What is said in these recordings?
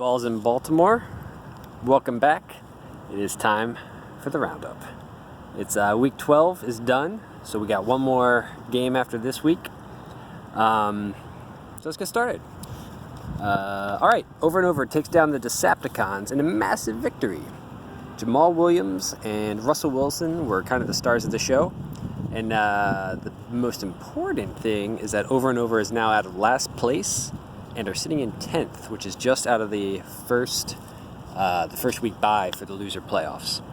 Balls in Baltimore. Welcome back. It is time for the Roundup. It's week 12 is done, so we got one more game after this week. So let's get started. All right, Over and Over takes down the Decepticons in a massive victory. Jamal Williams and Russell Wilson were kind of the stars of the show. And the most important thing is that Over and Over is now out of last place and are sitting in 10th, which is just out of the first week bye for the loser playoffs.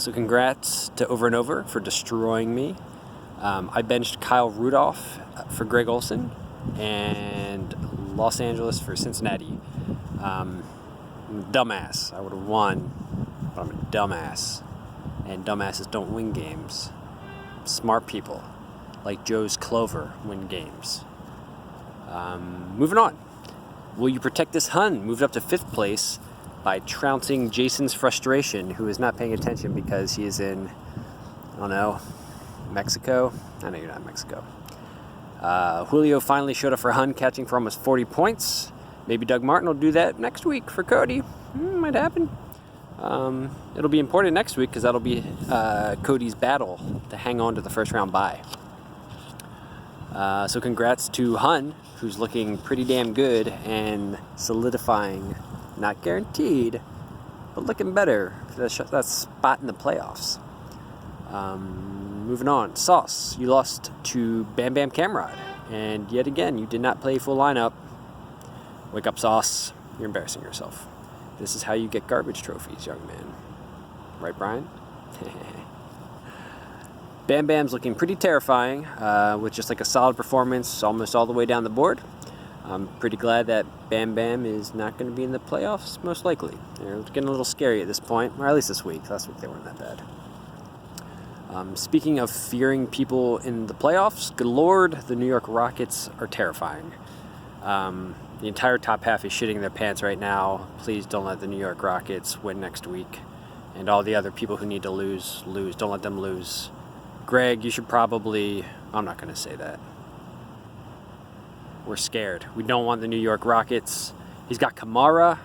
So congrats to Over and Over for destroying me. I benched Kyle Rudolph for Greg Olson and Los Angeles for Cincinnati. I'm a dumbass. I would have won, but I'm a dumbass. And dumbasses don't win games. Smart people, like Joe's Clover, win games. Moving on. Will You Protect This Hun moved up to 5th place by trouncing Jason's Frustration, who is not paying attention because he is in, I don't know, Mexico? I know you're not in Mexico. Julio finally showed up for Hun, catching for almost 40 points. Maybe Doug Martin will do that next week for Cody. Might happen. It'll be important next week because that'll be Cody's battle to hang on to the first round bye. So congrats to Hun, who's looking pretty damn good and solidifying, not guaranteed, but looking better for that spot in the playoffs. Moving on. Sauce, you lost to Bam Bam Camrod, and yet again, you did not play full lineup. Wake up, Sauce. You're embarrassing yourself. This is how you get garbage trophies, young man. Right, Brian? Bam Bam's looking pretty terrifying, with just like a solid performance almost all the way down the board. I'm pretty glad that Bam Bam is not going to be in the playoffs, most likely. They're getting a little scary at this point, or at least this week. Last week they weren't that bad. Speaking of fearing people in the playoffs, good lord, the New York Rockets are terrifying. The entire top half is shitting their pants right now. Please don't let the New York Rockets win next week. And all the other people who need to lose. Don't let them lose. Greg, you should probably... I'm not going to say that. We're scared. We don't want the New York Rockets. He's got Kamara,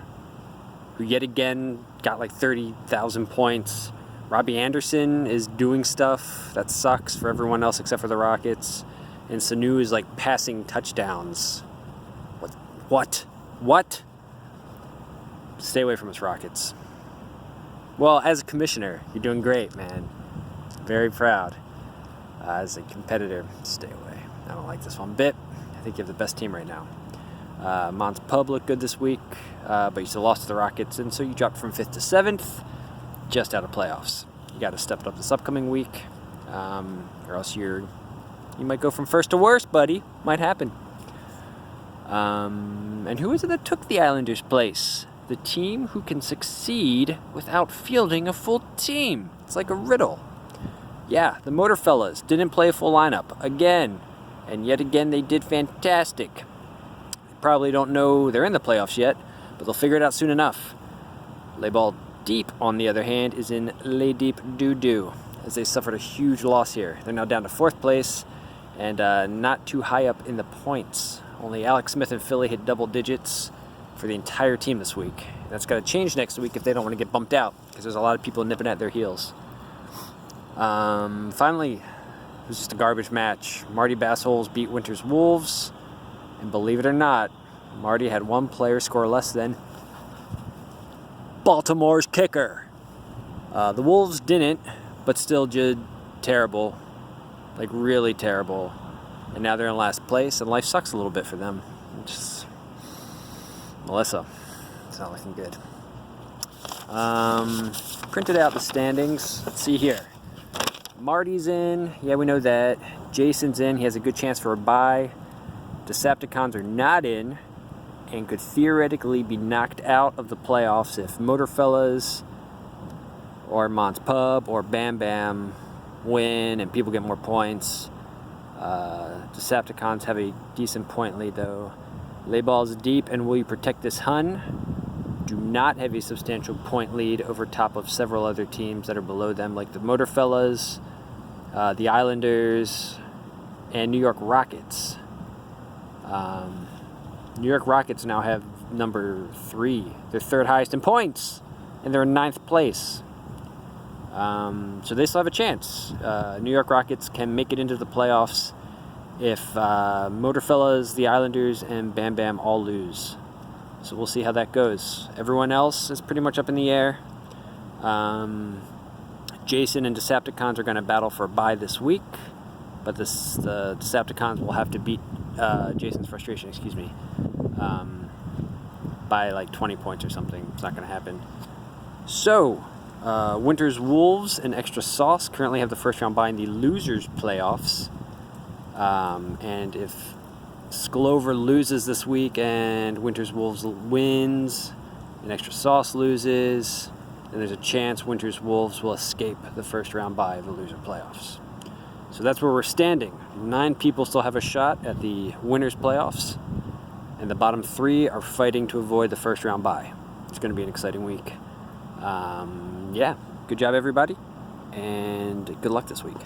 who yet again got like 30,000 points. Robbie Anderson is doing stuff that sucks for everyone else except for the Rockets. And Sanu is like passing touchdowns. What? Stay away from us, Rockets. Well, as a commissioner, you're doing great, man. Very proud. As a competitor, stay away. I don't like this one bit. I think you have the best team right now. Mons Pub looked good this week, but you still lost to the Rockets, and so you dropped from 5th to 7th, just out of playoffs. You got to step it up this upcoming week, or else you might go from first to worst, buddy. Might happen. And who is it that took the Islanders' place? The team who can succeed without fielding a full team. It's like a riddle. Yeah, the Motor Fellas didn't play a full lineup again. And yet again, they did fantastic. They probably don't know they're in the playoffs yet, but they'll figure it out soon enough. Les Ball Deep, on the other hand, is in Les Deep Doo-Doo, as they suffered a huge loss here. They're now down to 4th place and not too high up in the points. Only Alex Smith and Philly hit double digits for the entire team this week. That's got to change next week if they don't want to get bumped out, because there's a lot of people nipping at their heels. Finally, it was just a garbage match. Marty Bassholes beat Winter's Wolves, and believe it or not, Marty had one player score less than Baltimore's kicker. The Wolves didn't, but still did terrible, like really terrible. And now they're in last place, and life sucks a little bit for them. Melissa, it's not looking good. Printed out the standings. Let's see here. Marty's in. Yeah, we know that. Jason's in. He has a good chance for a bye. Decepticons are not in and could theoretically be knocked out of the playoffs if Motorfellas or Mons Pub or Bam Bam win and people get more points. Decepticons have a decent point lead, though. Les Balls Deep and Will You Protect This Hun do not have a substantial point lead over top of several other teams that are below them, like the Motorfellas, the Islanders, and New York Rockets. New York Rockets now have number 3. They're third highest in points, and they're in 9th place. So they still have a chance. New York Rockets can make it into the playoffs if Motorfellas, the Islanders, and Bam Bam all lose. So we'll see how that goes. Everyone else is pretty much up in the air. Jason and Decepticons are going to battle for a bye this week, but the Decepticons will have to beat Jason's frustration, by like 20 points or something. It's not going to happen. So, Winters Wolves and Extra Sauce currently have the first round bye in the losers playoffs. And if Sklover loses this week and Winters Wolves wins and Extra Sauce loses, then there's a chance Winters Wolves will escape the first round bye of the loser playoffs. So that's where we're standing. 9 people still have a shot at the winners playoffs, and the bottom 3 are fighting to avoid the first round bye. It's going to be an exciting week. Yeah, good job everybody, and good luck this week.